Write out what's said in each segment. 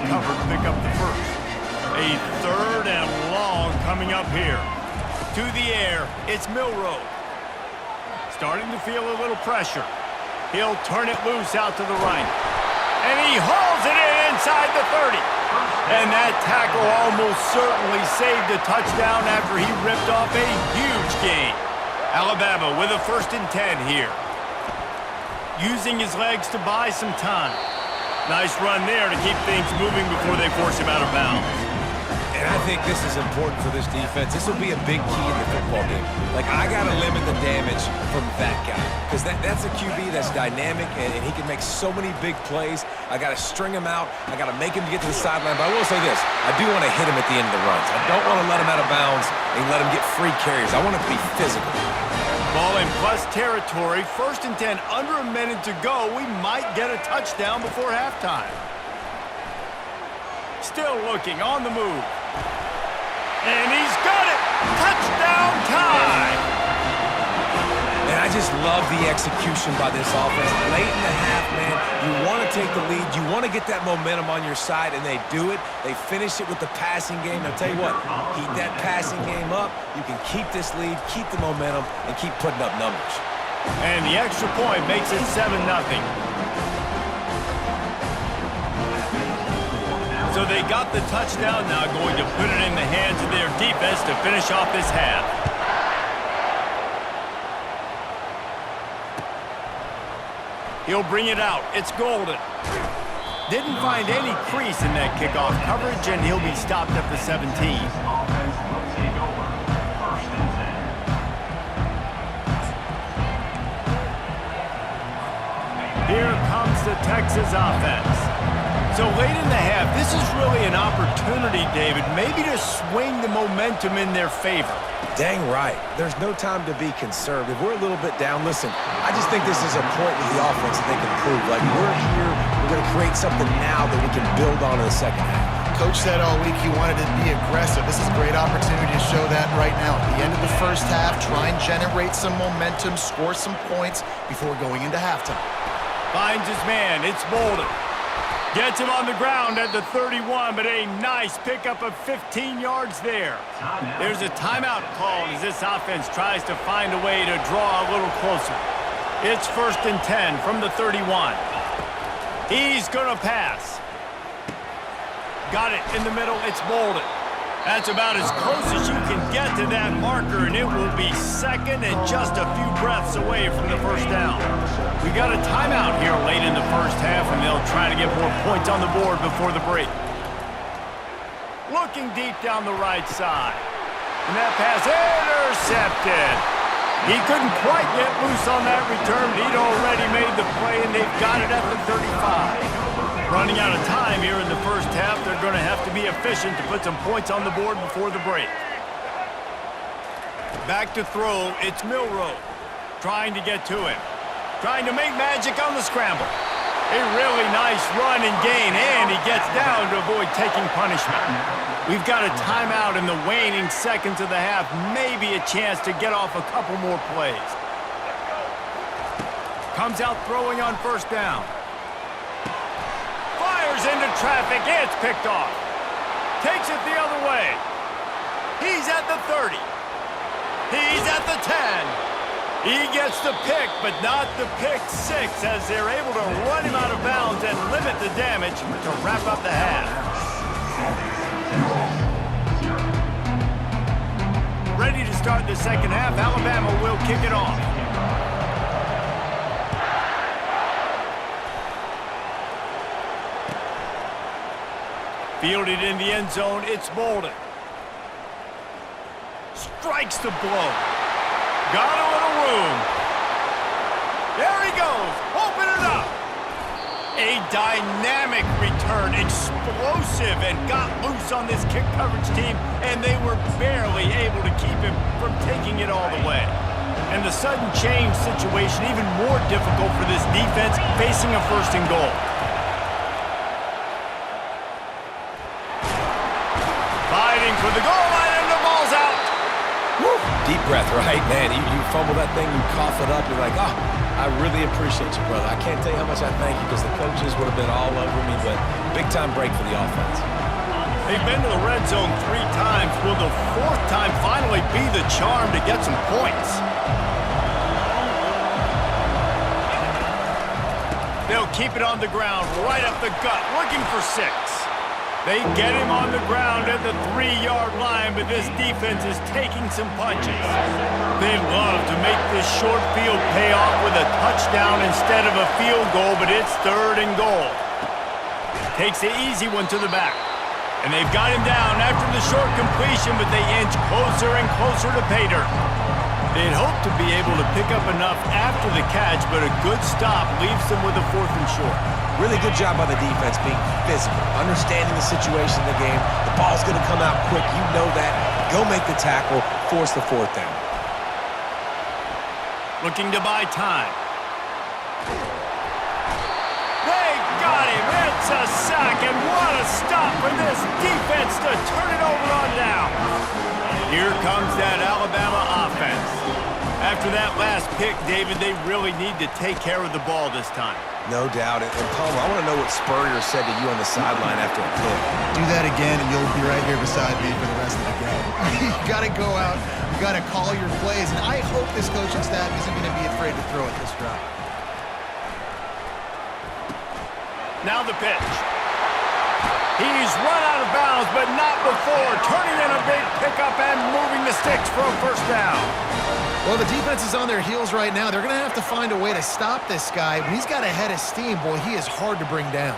cover to pick up the first. A 3rd and long coming up here. To the air, it's Milroe. Starting to feel a little pressure. He'll turn it loose out to the right. And he hauls it in inside the 30. And that tackle almost certainly saved a touchdown after he ripped off a huge gain. Alabama with a 1st and 10 here. Using his legs to buy some time. Nice run there to keep things moving before they force him out of bounds. And I think this is important for this defense. This will be a big key in the football game. Like, I got to limit the damage from that guy. Because that's a QB that's dynamic, and he can make so many big plays. I got to string him out. I got to make him get to the sideline. But I will say this. I do want to hit him at the end of the runs. I don't want to let him out of bounds and let him get free carries. I want it to be physical. Ball in plus territory. 1st and 10, under a minute to go. We might get a touchdown before halftime. Still looking, on the move. And he's got it! Touchdown time! And I just love the execution by this offense. Late in the half, man, you want to take the lead. You want to get that momentum on your side, and they do it. They finish it with the passing game. I'll tell you what, keep that passing game up. You can keep this lead, keep the momentum, and keep putting up numbers. And the extra point makes it 7-0. So they got the touchdown, now going to put it in the hands of their defense to finish off this half. He'll bring it out. It's Golden. Didn't find any crease in that kickoff coverage, and he'll be stopped at the 17. Here comes the Texas offense. So late in the half, this is really an opportunity, David, maybe to swing the momentum in their favor. Dang right. There's no time to be conservative. We're a little bit down. Listen, I just think this is a point with the offense that they can prove. Like, we're here, we're going to create something now that we can build on in the second half. Coach said all week he wanted to be aggressive. This is a great opportunity to show that right now. At the end of the first half, try and generate some momentum, score some points before going into halftime. Finds his man. It's Bolden. Gets him on the ground at the 31, but a nice pickup of 15 yards there. There's a timeout called as this offense tries to find a way to draw a little closer. It's 1st and 10 from the 31. He's going to pass. Got it in the middle. It's Bolden. That's about as close as you can get to that marker, and it will be 2nd and just a few breaths away from the first down. We got a timeout here late in the first half, and they'll try to get more points on the board before the break. Looking deep down the right side. And that pass intercepted. He couldn't quite get loose on that return, but he'd already made the play, and they've got it at the 35. Running out of time here in the first half, they're going to have to be efficient to put some points on the board before the break. Back to throw, it's Milroe. Trying to get to him. Trying to make magic on the scramble. A really nice run and gain, and he gets down to avoid taking punishment. We've got a timeout in the waning seconds of the half, maybe a chance to get off a couple more plays. Comes out throwing on 1st down. Fires into traffic, it's picked off. Takes it the other way. He's at the 30. He's at the 10. He gets the pick, but not the pick 6, as they're able to run him out of bounds and limit the damage to wrap up the half. Ready to start the second half. Alabama will kick it off. Fielded in the end zone, it's Bolden. Strikes the blow. Got a little room. There he goes. Open it up. A dynamic return, explosive, and got loose on this kick coverage team, and they were barely able to keep him from taking it all the way. And the sudden change situation even more difficult for this defense facing a 1st and goal. Fighting for the goal line, and the ball's out. Woo, Deep breath, right? Man, you fumble that thing, you cough it up, you're like, oh, I really appreciate you, brother. I can't tell you how much I thank you because the coaches would have been all over me, but big-time break for the offense. They've been to the red zone 3 times. Will the 4th time finally be the charm to get some points? They'll keep it on the ground, right up the gut, looking for 6. They get him on the ground at the 3-yard line, but this defense is taking some punches. They love to make this short field pay off with a touchdown instead of a field goal, but it's 3rd and goal. Takes the easy one to the back. And they've got him down after the short completion, but they inch closer and closer to pay dirt. They'd hoped to be able to pick up enough after the catch, but a good stop leaves them with a 4th and short. Really good job by the defense being physical, understanding the situation in the game. The ball's going to come out quick. You know that. Go make the tackle, force the 4th down. Looking to buy time. They got him. It's a sack, and what a stop for this defense to turn it over on down. Here comes that Alabama offense. After that last pick, David, they really need to take care of the ball this time. No doubt. And Palmer, I want to know what Spurrier said to you on the sideline after a pick. Do that again, and you'll be right here beside me for the rest of the game. You got to go out. You got to call your plays, and I hope this coaching staff isn't going to be afraid to throw it this drive. Now the pitch. He's run out of bounds, but not before turning in a big pickup and moving the sticks for a 1st down. Well, the defense is on their heels right now. They're going to have to find a way to stop this guy. When he's got a head of steam, boy, he is hard to bring down.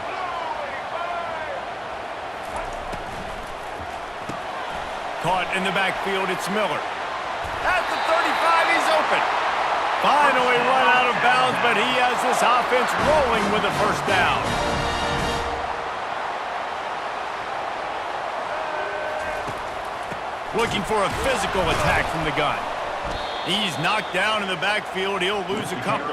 Caught in the backfield, it's Miller. At the 35, he's open. Finally run out of bounds, but he has this offense rolling with a 1st down. Looking for a physical attack from the gun. He's knocked down in the backfield. He'll lose a couple.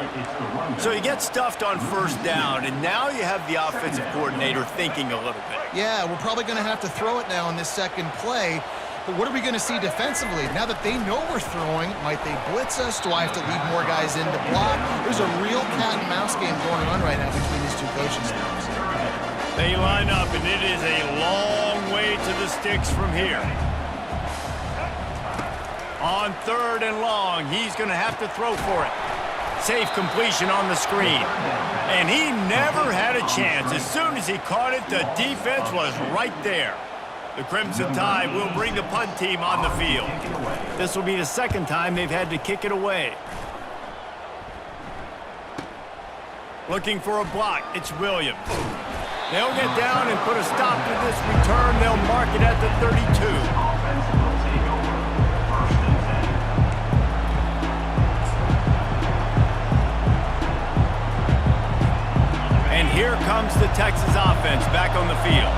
So he gets stuffed on 1st down, and now you have the offensive coordinator thinking a little bit. Yeah, we're probably going to have to throw it now in this 2nd play. But what are we going to see defensively? Now that they know we're throwing, might they blitz us? Do I have to leave more guys in to block? There's a real cat and mouse game going on right now between these 2 coaching staffs. They line up, and it is a long way to the sticks from here. On 3rd and long, he's going to have to throw for it. Safe completion on the screen. And he never had a chance. As soon as he caught it, the defense was right there. The Crimson Tide will bring the punt team on the field. This will be the 2nd time they've had to kick it away. Looking for a block, it's Williams. They'll get down and put a stop to this return. They'll mark it at the 32. And here comes the Texas offense back on the field.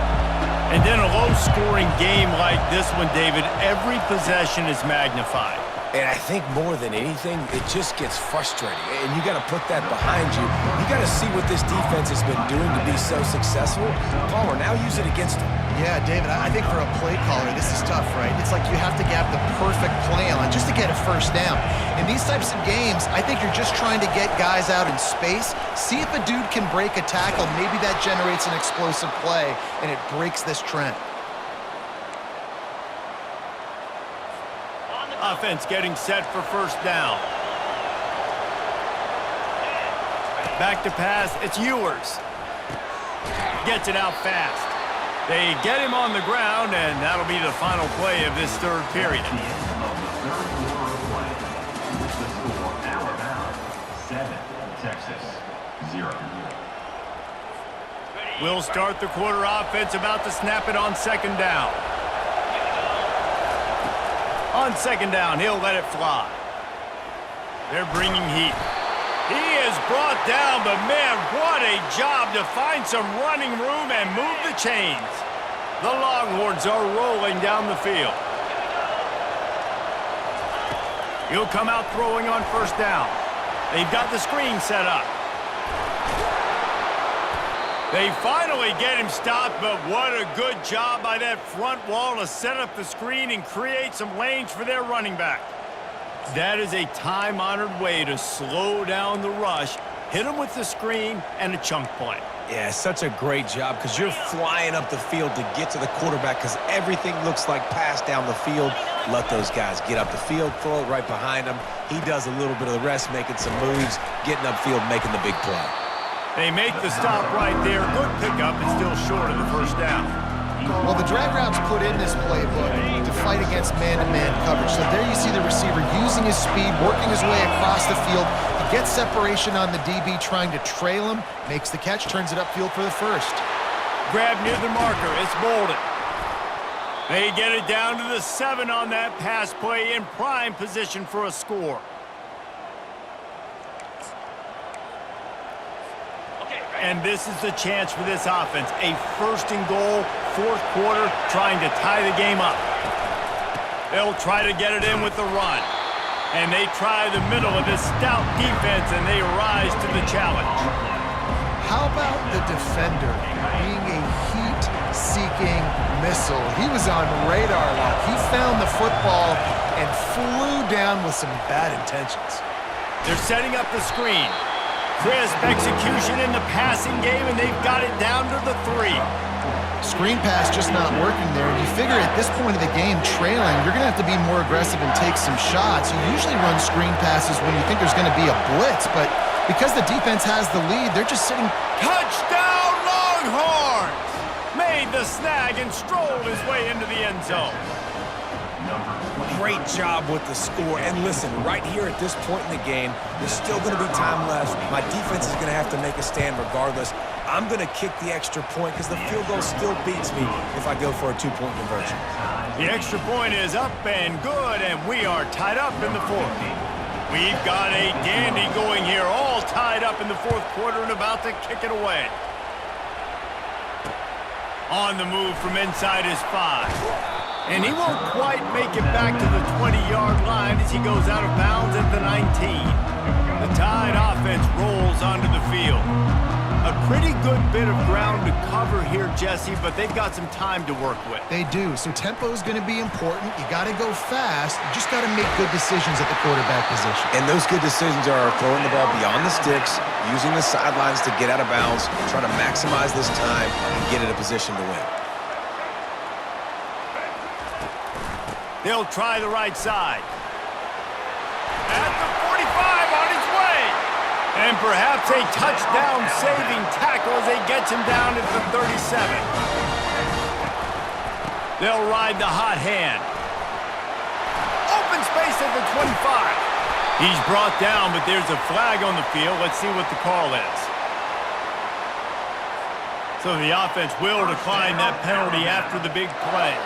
And then a low-scoring game like this one, David, every possession is magnified. And I think more than anything, it just gets frustrating. And you got to put that behind you. You got to see what this defense has been doing to be so successful. Palmer, now use it against them. Yeah, David, I think for a play caller, this is tough, right? It's like you have to get the perfect play on just to get a 1st down. In these types of games, I think you're just trying to get guys out in space, see if a dude can break a tackle. Maybe that generates an explosive play, and it breaks this trend. Offense getting set for 1st down. Back to pass, it's Ewers. Gets it out fast. They get him on the ground, and that'll be the final play of this 3rd period. We'll start the quarter offense, about to snap it on 2nd down. On 2nd down, he'll let it fly. They're bringing heat. He is brought down, but man, what a job to find some running room and move the chains. The Longhorns are rolling down the field. He'll come out throwing on 1st down. They've got the screen set up. They finally get him stopped, but what a good job by that front wall to set up the screen and create some lanes for their running back. That is a time-honored way to slow down the rush, hit them with the screen, and a chunk play. Yeah, such a great job because you're flying up the field to get to the quarterback because everything looks like pass down the field. Let those guys get up the field, throw it right behind him. He does a little bit of the rest, making some moves, getting upfield, making the big play. They make the stop right there. Good pickup and still short of the first down. Well, the drag routes put in this playbook to fight against man-to-man coverage. So there you see the receiver using his speed, working his way across the field. He gets separation on the DB trying to trail him, makes the catch, turns it upfield for the first. Grab near the marker. It's Bolden. They get it down to the 7 on that pass play in prime position for a score. And this is the chance for this offense. A first and goal, fourth quarter, trying to tie the game up. They'll try to get it in with the run. And they try the middle of this stout defense, and they rise to the challenge. How about the defender being a heat-seeking missile? He was on radar lock. He found the football and flew down with some bad intentions. They're setting up the screen. Crisp execution in the passing game, and they've got it down to the 3. Screen pass just not working there. And you figure at this point of the game, trailing, you're going to have to be more aggressive and take some shots. You usually run screen passes when you think there's going to be a blitz, but because the defense has the lead, they're just sitting. Touchdown, Longhorns! Made the snag and strolled his way into the end zone. Great job with the score. And listen, right here at this point in the game, there's still going to be time left. My defense is going to have to make a stand regardless. I'm going to kick the extra point because the field goal still beats me if I go for a 2-point conversion. The extra point is up and good, and we are tied up in the fourth. We've got a dandy going here, all tied up in the fourth quarter and about to kick it away. On the move from inside his 5. And he won't quite make it back to the 20-yard line as he goes out of bounds at the 19. The Tide offense rolls onto the field. A pretty good bit of ground to cover here, Jesse, but they've got some time to work with. They do. So tempo is going to be important. You got to go fast. You just got to make good decisions at the quarterback position. And those good decisions are throwing the ball beyond the sticks, using the sidelines to get out of bounds, trying to maximize this time and get in a position to win. They'll try the right side. At the 45 on his way. And perhaps a touchdown-saving tackle as they get him down at the 37. They'll ride the hot hand. Open space at the 25. He's brought down, but there's a flag on the field. Let's see what the call is. So the offense will decline that penalty after the big play.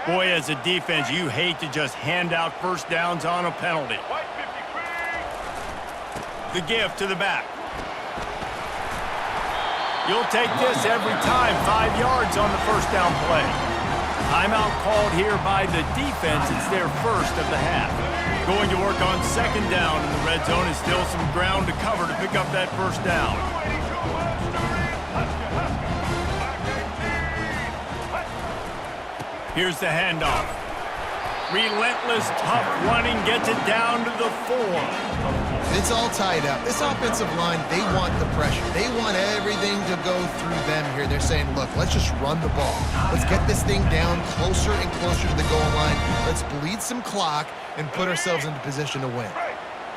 Boy, as a defense, you hate to just hand out first downs on a penalty. The give to the back. You'll take this every time. 5 yards on the first down play. Timeout called here by the defense. It's their first of the half. Going to work on second down in the red zone is still some ground to cover to pick up that first down. Here's the handoff. Relentless, tough running gets it down to the 4. It's all tied up. This offensive line, they want the pressure. They want everything to go through them here. They're saying, look, let's just run the ball. Let's get this thing down closer and closer to the goal line. Let's bleed some clock and put ourselves into position to win.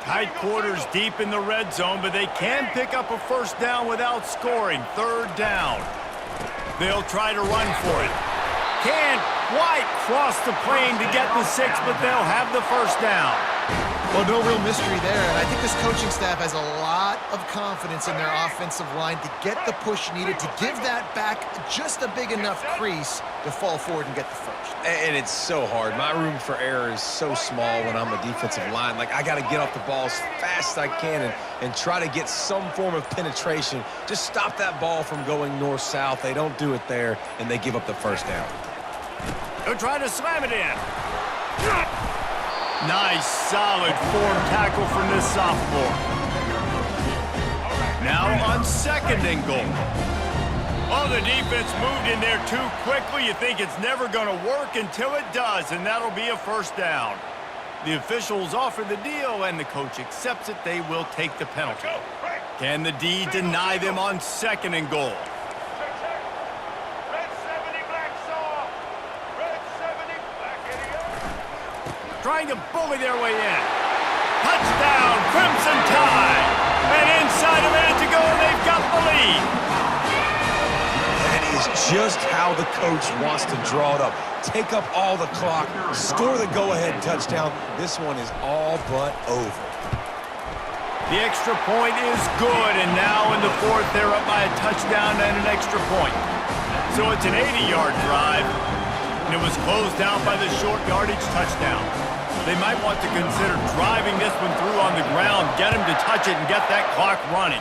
Tight quarters deep in the red zone, but they can pick up a first down without scoring. Third down. They'll try to run for it. Can't quite cross the plane to get the 6, but they'll have the first down. Well, no real mystery there, and I think this coaching staff has a lot of confidence in their offensive line to get the push needed, to give that back just a big enough crease to fall forward and get the first. And it's so hard. My room for error is so small when I'm the defensive line. Like, I got to get off the ball as fast as I can and try to get some form of penetration. Just stop that ball from going north-south. They don't do it there, and they give up the first down. They'll try to slam it in. Nice, solid form tackle from this sophomore. Now on 2nd and goal. Oh, the defense moved in there too quickly. You think it's never going to work until it does, and that'll be a first down. The officials offer the deal, and the coach accepts it. They will take the penalty. Can the D deny them on 2nd and goal? Trying to bully their way in. Touchdown, Crimson Tide. And inside a minute to go, and they've got the lead. That is just how the coach wants to draw it up. Take up all the clock, score the go-ahead touchdown. This one is all but over. The extra point is good, and now in the 4th, they're up by a touchdown and an extra point. So it's an 80-yard drive, and it was closed out by the short yardage touchdown. They might want to consider driving this one through on the ground, get him to touch it, and get that clock running.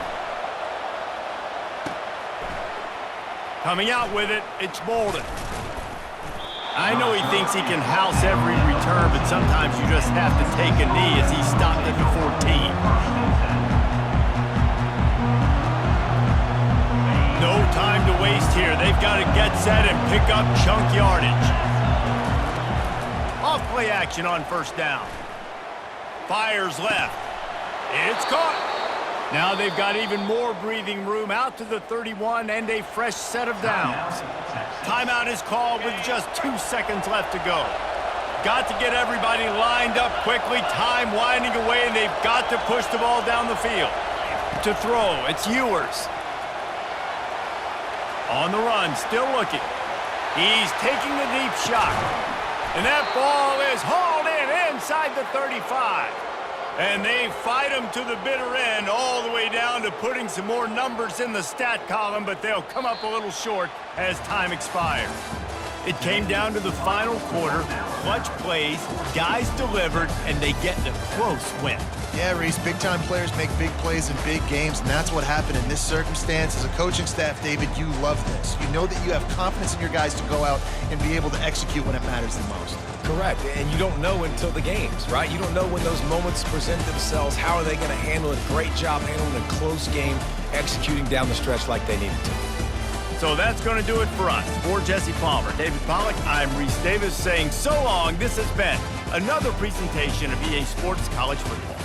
Coming out with it, it's Bolden. I know he thinks he can house every return, but sometimes you just have to take a knee as he stopped at the 14. No time to waste here. They've got to get set and pick up chunk yardage. Off play action on 1st down. Fires left. It's caught. Now they've got even more breathing room out to the 31 and a fresh set of downs. Timeout is called with just 2 seconds left to go. Got to get everybody lined up quickly, time winding away, and they've got to push the ball down the field. To throw, it's Ewers. On the run, still looking. He's taking the deep shot. And that ball is hauled in inside the 35. And they fight him to the bitter end, all the way down to putting some more numbers in the stat column, but they'll come up a little short as time expires. It came down to the final quarter, clutch plays, guys delivered, and they get a close win. Yeah, Reese, big-time players make big plays in big games, and that's what happened in this circumstance. As a coaching staff, David, you love this. You know that you have confidence in your guys to go out and be able to execute when it matters the most. Correct, and you don't know until the games, right? You don't know when those moments present themselves. How are they going to handle it? Great job handling a close game, executing down the stretch like they needed to. So that's going to do it for us. For Jesse Palmer, David Pollack, I'm Reese Davis saying so long. This has been another presentation of EA Sports College Football.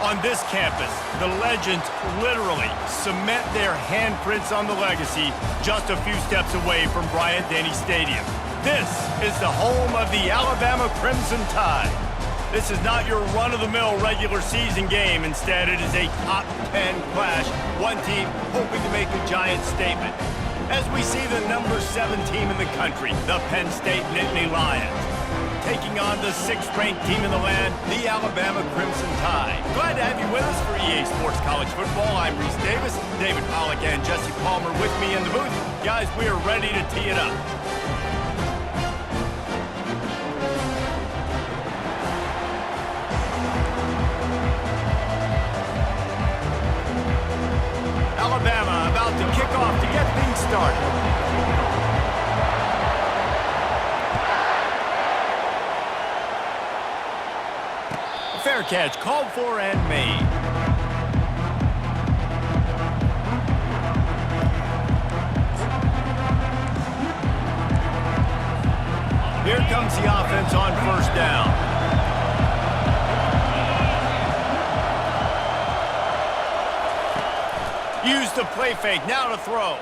On this campus, the legends literally cement their handprints on the legacy just a few steps away from Bryant-Denny Stadium. This is the home of the Alabama Crimson Tide. This is not your run-of-the-mill regular season game. Instead, it is a top 10 clash, one team hoping to make a giant statement. As we see the number 7 team in the country, the Penn State Nittany Lions, taking on the 6th-ranked team in the land, the Alabama Crimson Tide. Glad to have you with us for EA Sports College Football. I'm Reese Davis, David Pollack and Jesse Palmer with me in the booth. Guys, we are ready to tee it up. Alabama about to kick off to get things started. Fair catch called for and made. Here comes the offense on first down. Use the play fake, now to throw.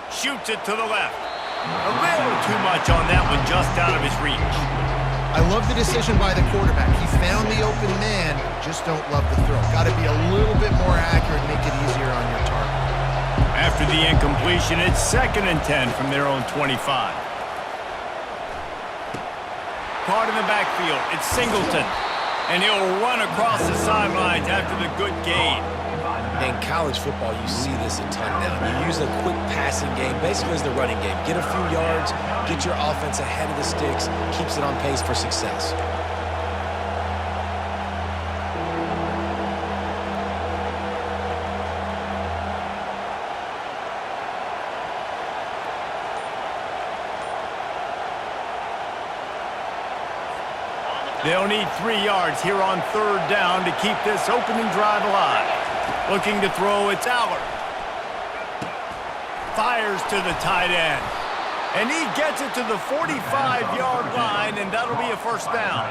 Shoots it to the left. A little too much on that one, just out of his reach. I love the decision by the quarterback. He found the open man, just don't love the throw. Got to be a little bit more accurate, make it easier on your target. After the incompletion, it's 2nd and 10 from their own 25. Caught in the backfield, it's Singleton. And he'll run across the sidelines after the good gain. In college football, you see this a ton now. You use a quick passing game, basically as the running game. Get a few yards, get your offense ahead of the sticks, keeps it on pace for success. They'll need 3 yards here on 3rd down to keep this opening drive alive. Looking to throw, it's Allard. Fires to the tight end. And he gets it to the 45-yard line, and that'll be a first down.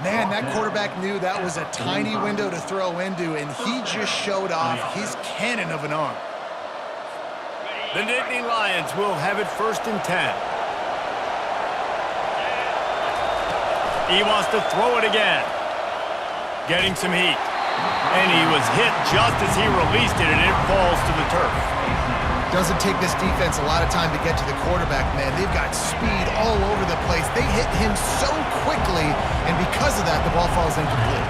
Man, that quarterback knew that was a tiny window to throw into, and he just showed off his cannon of an arm. The Nittany Lions will have it 1st and 10. He wants to throw it again. Getting some heat. And he was hit just as he released it, and it falls to the turf. Doesn't take this defense a lot of time to get to the quarterback, man. They've got speed all over the place. They hit him so quickly, and because of that, the ball falls incomplete.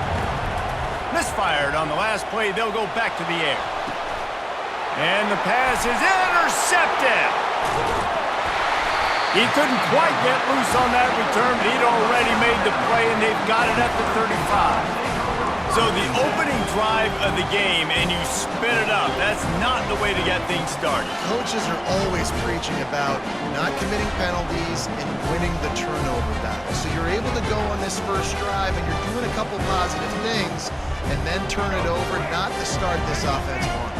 Misfired on the last play. They'll go back to the air. And the pass is intercepted. He couldn't quite get loose on that return, but he'd already made the play, and they've got it at the 35. So the opening drive of the game, and you spin it up. That's not the way to get things started. Coaches are always preaching about not committing penalties and winning the turnover battle. So you're able to go on this first drive, and you're doing a couple positive things, and then turn it over, not to start this offense on.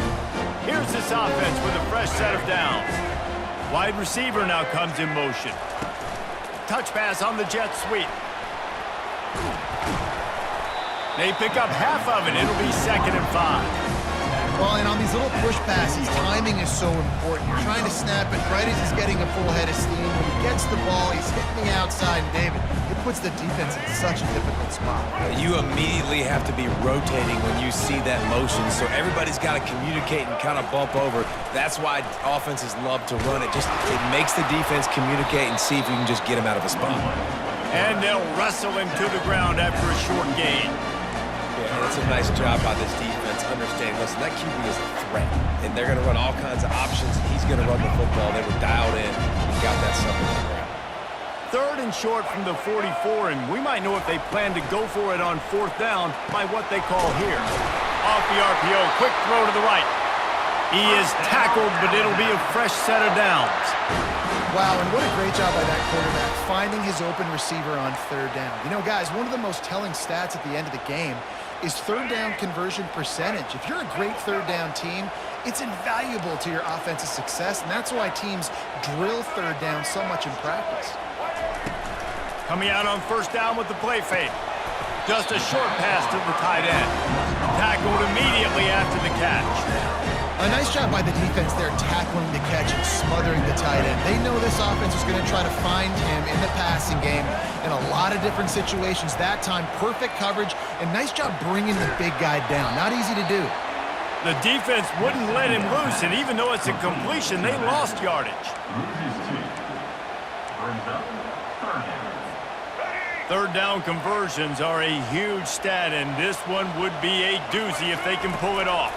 Here's this offense with a fresh set of downs. Wide receiver now comes in motion. Touch pass on the jet sweep. They pick up half of it. It'll be 2nd and 5. Well, and on these little push passes, timing is so important. You're trying to snap it right as he's getting a full head of steam. When he gets the ball, he's hitting the outside, and David, it puts the defense in such a difficult spot. You immediately have to be rotating when you see that motion, so everybody's got to communicate and kind of bump over. That's why offenses love to run it. It makes the defense communicate and see if you can just get him out of a spot. And they'll wrestle him to the ground after a short gain. Yeah, that's a nice job by this defense, understanding, listen, that QB is a threat, and they're going to run all kinds of options. He's going to run the football. They were dialed in and got that sucker on the ground. 3rd and short from the 44, and we might know if they plan to go for it on 4th down by what they call here. Off the RPO, quick throw to the right. He is tackled, but it'll be a fresh set of downs. Wow, and what a great job by that quarterback, finding his open receiver on 3rd down. You know, guys, one of the most telling stats at the end of the game is 3rd down conversion percentage. If you're a great 3rd down team, it's invaluable to your offensive success, and that's why teams drill 3rd down so much in practice. Coming out on 1st down with the play fake. Just a short pass to the tight end. Tackled immediately after the catch. A nice job by the defense there, tackling the catch and smothering the tight end. They know this offense is going to try to find him in the passing game in a lot of different situations. That time, perfect coverage, and nice job bringing the big guy down. Not easy to do. The defense wouldn't let him loose, and even though it's a completion, they lost yardage. Third down conversions are a huge stat, and this one would be a doozy if they can pull it off.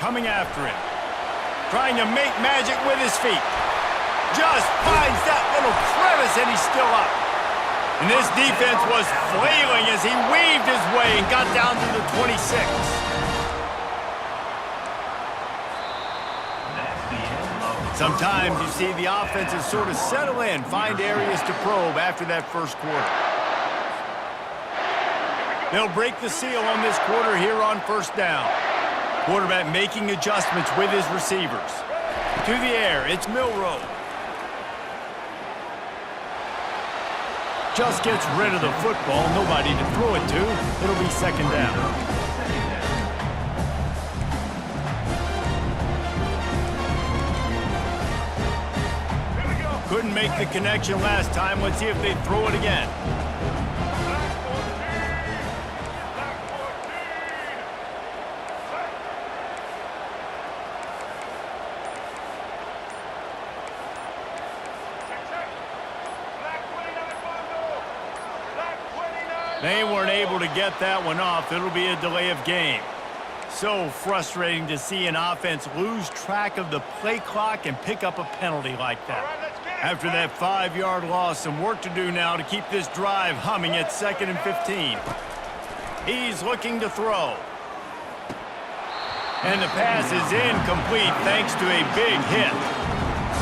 Coming after him. Trying to make magic with his feet. Just finds that little crevice, and he's still up. And this defense was flailing as he weaved his way and got down to the 26. Sometimes you see the offenses sort of settle in, find areas to probe after that first quarter. They'll break the seal on this quarter here on first down. Quarterback making adjustments with his receivers. To the air, it's Milroe. Just gets rid of the football, nobody to throw it to. It'll be second down. Couldn't make the connection last time. Let's see if they throw it again. They weren't able to get that one off. It'll be a delay of game. So frustrating to see an offense lose track of the play clock and pick up a penalty like that. After that 5-yard loss, some work to do now to keep this drive humming at 2nd and 15. He's looking to throw. And the pass is incomplete thanks to a big hit.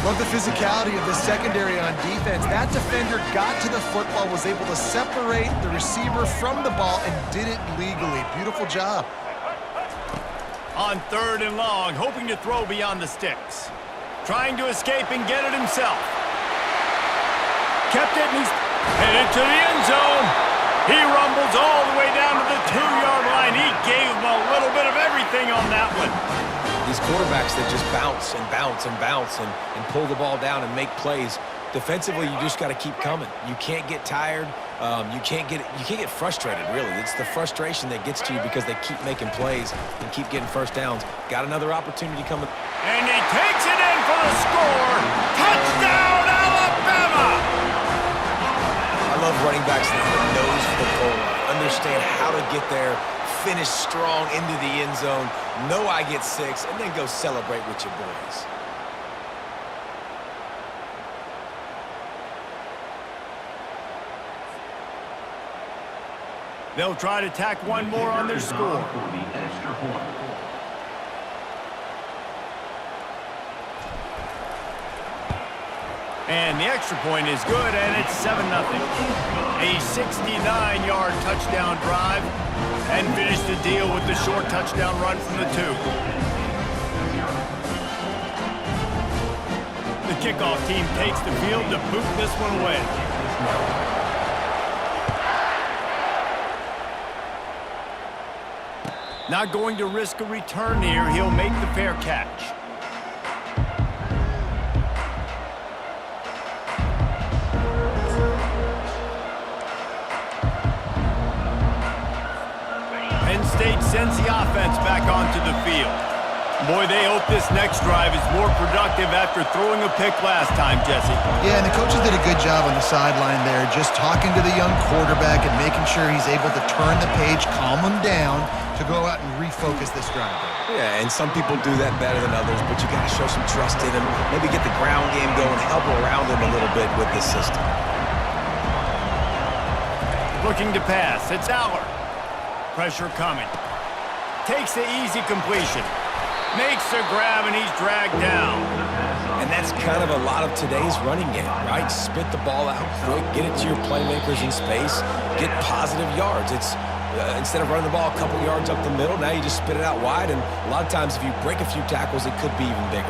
Love the physicality of the secondary on defense. That defender got to the football, was able to separate the receiver from the ball, and did it legally. Beautiful job. On 3rd and long, hoping to throw beyond the sticks. Trying to escape and get it himself. Kept it, and he's headed to the end zone. He rumbles all the way down to the 2-yard line. He gave him a little bit of everything on that one. These quarterbacks that just bounce and bounce and bounce and pull the ball down and make plays. Defensively, you just got to keep coming. You can't get tired. You can't get frustrated, really. It's the frustration that gets to you because they keep making plays and keep getting first downs. Got another opportunity coming. And he takes it in for the score. Touchdown, Alabama! I love running backs that have a nose for the goal line. Understand how to get there, finish strong into the end zone, know I get 6, and then go celebrate with your boys. They'll try to tack one more on their score. And the extra point is good, and it's 7-0. A 69-yard touchdown drive, and finish the deal with the short touchdown run from the 2. The kickoff team takes the field to boot this one away. Not going to risk a return here. He'll make the fair catch. Penn State sends the offense back onto the field. Boy, they hope this next drive is more productive after throwing a pick last time, Jesse. Yeah, and the coaches did a good job on the sideline there, just talking to the young quarterback and making sure he's able to turn the page, calm him down, to go out and refocus this drive. Yeah, and some people do that better than others, but you got to show some trust in him, maybe get the ground game going, help around him a little bit with this system. Looking to pass. It's Aller. Pressure coming. Takes the easy completion. Makes the grab, and he's dragged down. And that's kind of a lot of today's running game, right? Spit the ball out quick, get it to your playmakers in space, get positive yards. It's instead of running the ball a couple yards up the middle, now you just spit it out wide, and a lot of times if you break a few tackles, it could be even bigger.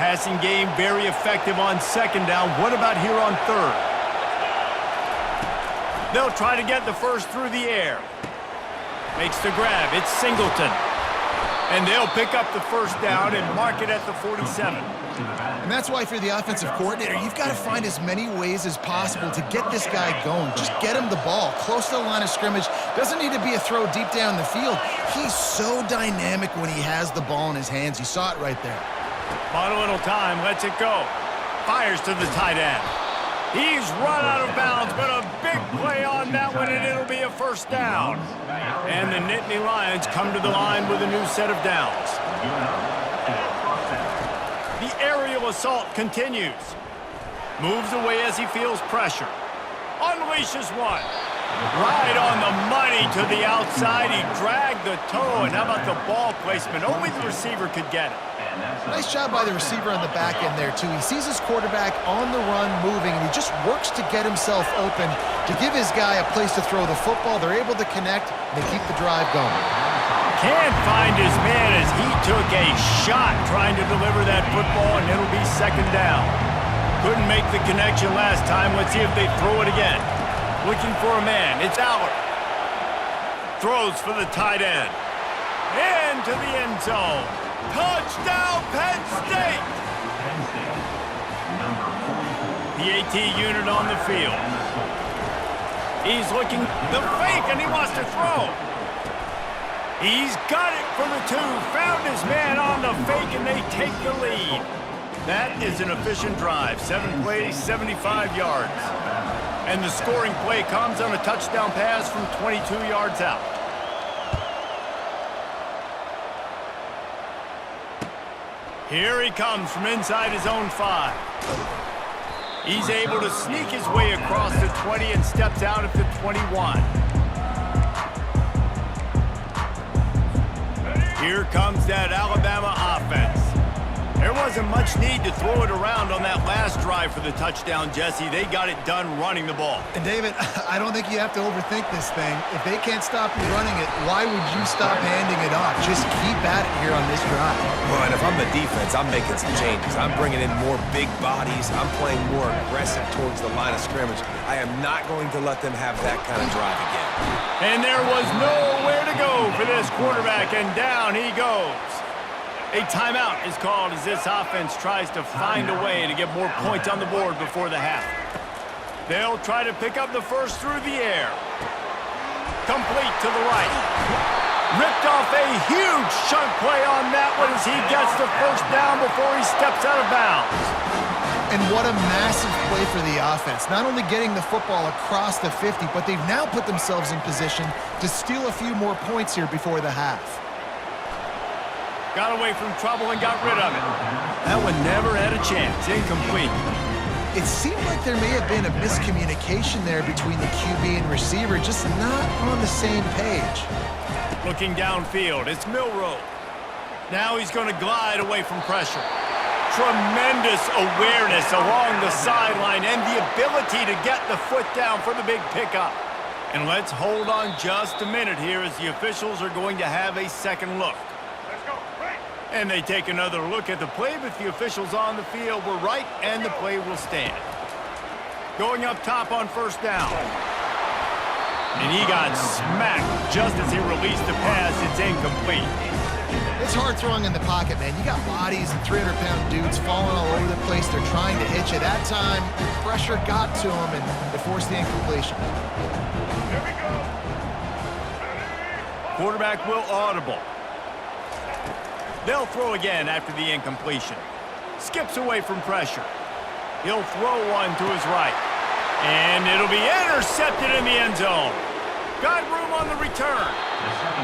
Passing game very effective on second down. What about here on third? They'll try to get the first through the air. Makes the grab. It's Singleton. And they'll pick up the first down and mark it at the 47. And that's why if you're the offensive coordinator, you've got to find as many ways as possible to get this guy going. Just get him the ball close to the line of scrimmage. Doesn't need to be a throw deep down the field. He's so dynamic when he has the ball in his hands. You saw it right there. Final little time, lets it go. Fires to the tight end. He's run out of bounds, but a big play on that one, and it'll be a first down. And the Nittany Lions come to the line with a new set of downs. The aerial assault continues. Moves away as he feels pressure. Unleashes one. Right on the money to the outside. He dragged the toe, and how about the ball placement? Only the receiver could get it. Nice job by the receiver on the back end there, too. He sees his quarterback on the run moving, and he just works to get himself open to give his guy a place to throw the football. They're able to connect, and they keep the drive going. Can't find his man as he took a shot trying to deliver that football, and it'll be second down. Couldn't make the connection last time. Let's see if they throw it again. Looking for a man. It's Aller. Throws for the tight end. Into the end zone. Touchdown, Penn State! The AT unit on the field. He's looking the fake, and he wants to throw. He's got it for the two. Found his man on the fake, and they take the lead. That is an efficient drive. 7 plays, 75 yards. And the scoring play comes on a touchdown pass from 22 yards out. Here he comes from inside his own 5. He's able to sneak his way across the 20 and steps out at the 21. Here comes that Alabama offense. There wasn't much need to throw it around on that last drive for the touchdown, Jesse. They got it done running the ball. And David, I don't think you have to overthink this thing. If they can't stop you running it, why would you stop handing it off? Just keep at it here on this drive. Well, and if I'm the defense, I'm making some changes. I'm bringing in more big bodies. I'm playing more aggressive towards the line of scrimmage. I am not going to let them have that kind of drive again. And there was nowhere to go for this quarterback, and down he goes. A timeout is called as this offense tries to find a way to get more points on the board before the half. They'll try to pick up the first through the air. Complete to the right. Ripped off a huge chunk play on that one as he gets the first down before he steps out of bounds. And what a massive play for the offense. Not only getting the football across the 50, but they've now put themselves in position to steal a few more points here before the half. Got away from trouble and got rid of it. That one never had a chance. Incomplete. It seemed like there may have been a miscommunication there between the QB and receiver, just not on the same page. Looking downfield, it's Milroe. Now he's going to glide away from pressure. Tremendous awareness along the sideline and the ability to get the foot down for the big pickup. And let's hold on just a minute here as the officials are going to have a second look. And they take another look at the play, but the officials on the field were right, and the play will stand. Going up top on first down. And he got smacked just as he released the pass. It's incomplete. It's hard throwing in the pocket, man. You got bodies and 300-pound dudes falling all over the place. They're trying to hit you. That time, pressure got to him, and they forced the incompletion. Here we go. Quarterback will audible. They'll throw again after the incompletion. Skips away from pressure. He'll throw one to his right. And it'll be intercepted in the end zone. Got room on the return.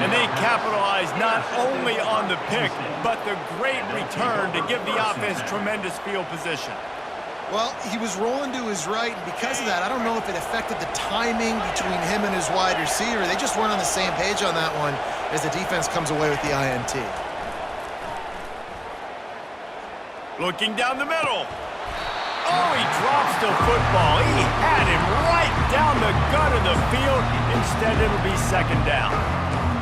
And they capitalize not only on the pick, but the great return to give the offense tremendous field position. Well, he was rolling to his right, and because of that, I don't know if it affected the timing between him and his wide receiver. They just weren't on the same page on that one as the defense comes away with the INT. Looking down the middle. Oh, he drops the football. He had him right down the gut of the field. Instead, it'll be second down.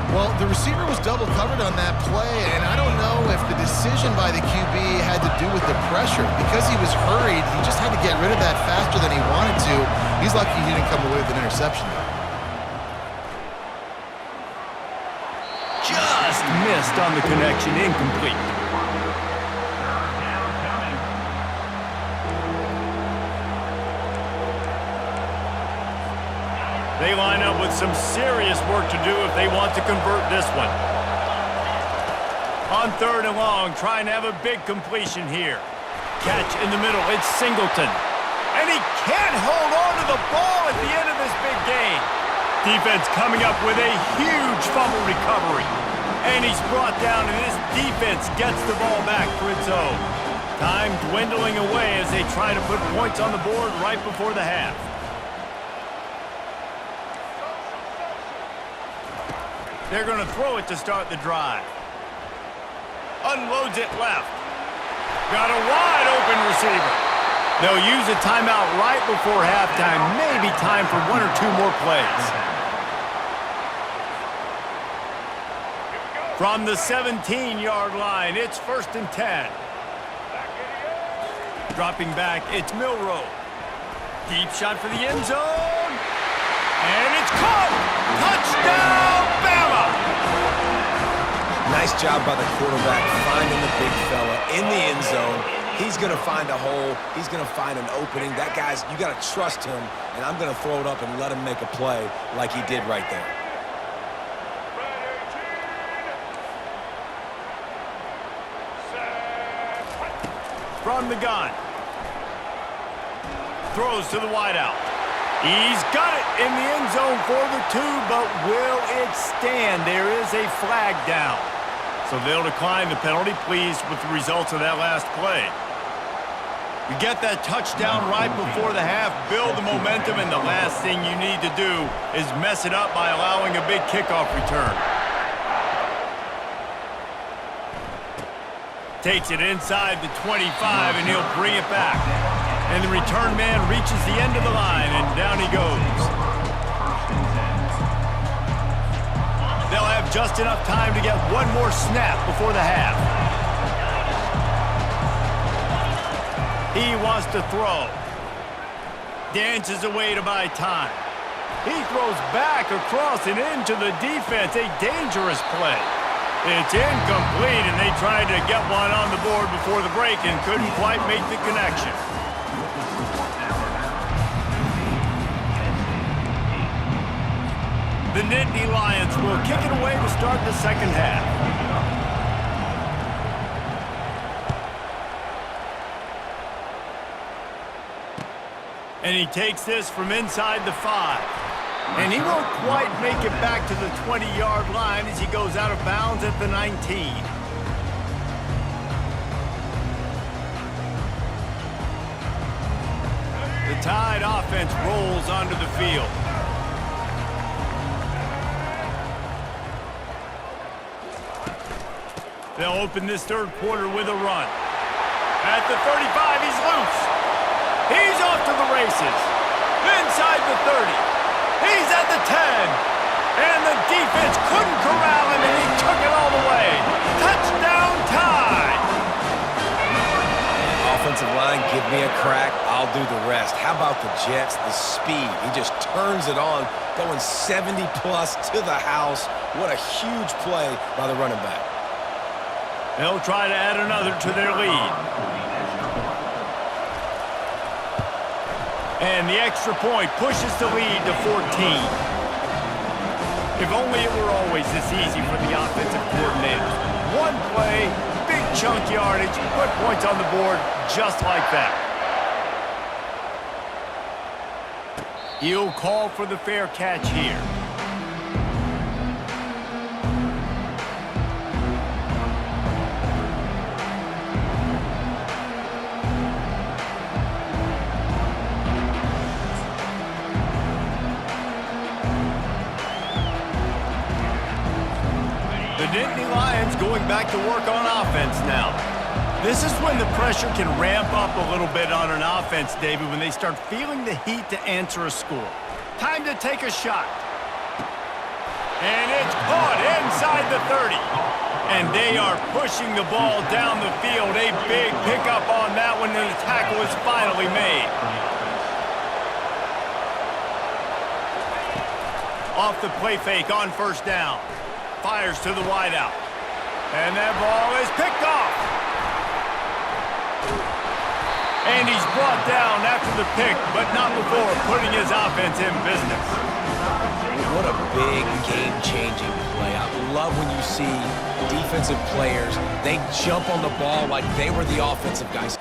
Well, the receiver was double covered on that play, and I don't know if the decision by the QB had to do with the pressure. Because he was hurried, he just had to get rid of that faster than he wanted to. He's lucky he didn't come away with an interception, though. Just missed on the connection, incomplete. They line up with some serious work to do if they want to convert this one. On 3rd and long, trying to have a big completion here. Catch in the middle, it's Singleton. And he can't hold on to the ball at the end of this big game. Defense coming up with a huge fumble recovery. And he's brought down, and this defense gets the ball back for its own. Time dwindling away as they try to put points on the board right before the half. They're going to throw it to start the drive. Unloads it left. Got a wide open receiver. They'll use a timeout right before halftime. Maybe time for 1 or 2 more plays. From the 17-yard line, it's 1st and 10. Dropping back, it's Milroe. Deep shot for the end zone. And it's caught! Touchdown, Bama! Nice job by the quarterback finding the big fella in the end zone. He's going to find a hole. He's going to find an opening. That guy's, you got to trust him, and I'm going to throw it up and let him make a play like he did right there. From the gun. Throws to the wideout. He's got it in the end zone for the 2, but will it stand? There is a flag down. So they'll decline the penalty, pleased with the results of that last play. You get that touchdown right before the half, build the momentum, and the last thing you need to do is mess it up by allowing a big kickoff return. Takes it inside the 25, and he'll bring it back. And the return man reaches the end of the line, and down he goes. They'll have just enough time to get one more snap before the half. He wants to throw. Dances away to buy time. He throws back across and into the defense. A dangerous play. It's incomplete, and they tried to get one on the board before the break and couldn't quite make the connection. The Nittany Lions will kick it away to start the second half. And he takes this from inside the 5. And he won't quite make it back to the 20-yard line as he goes out of bounds at the 19. The Tide offense rolls onto the field. They'll open this 3rd quarter with a run. At the 35, he's loose. He's off to the races. Inside the 30. He's at the 10. And the defense couldn't corral him, and he took it all the way. Touchdown, Tide. Offensive line, give me a crack. I'll do the rest. How about the Jets? The speed. He just turns it on, going 70-plus to the house. What a huge play by the running back. They'll try to add another to their lead. And the extra point pushes the lead to 14. If only it were always this easy for the offensive coordinators. One play, big chunk yardage, put points on the board just like that. He'll call for the fair catch here. The Nittany Lions going back to work on offense now. This is when the pressure can ramp up a little bit on an offense, David, when they start feeling the heat to answer a score. Time to take a shot. And it's caught inside the 30. And they are pushing the ball down the field. A big pickup on that one, and the tackle is finally made. Off the play fake on first down. Fires to the wideout. And that ball is picked off. And he's brought down after the pick, but not before putting his offense in business. What a big game-changing play. I love when you see defensive players, they jump on the ball like they were the offensive guys.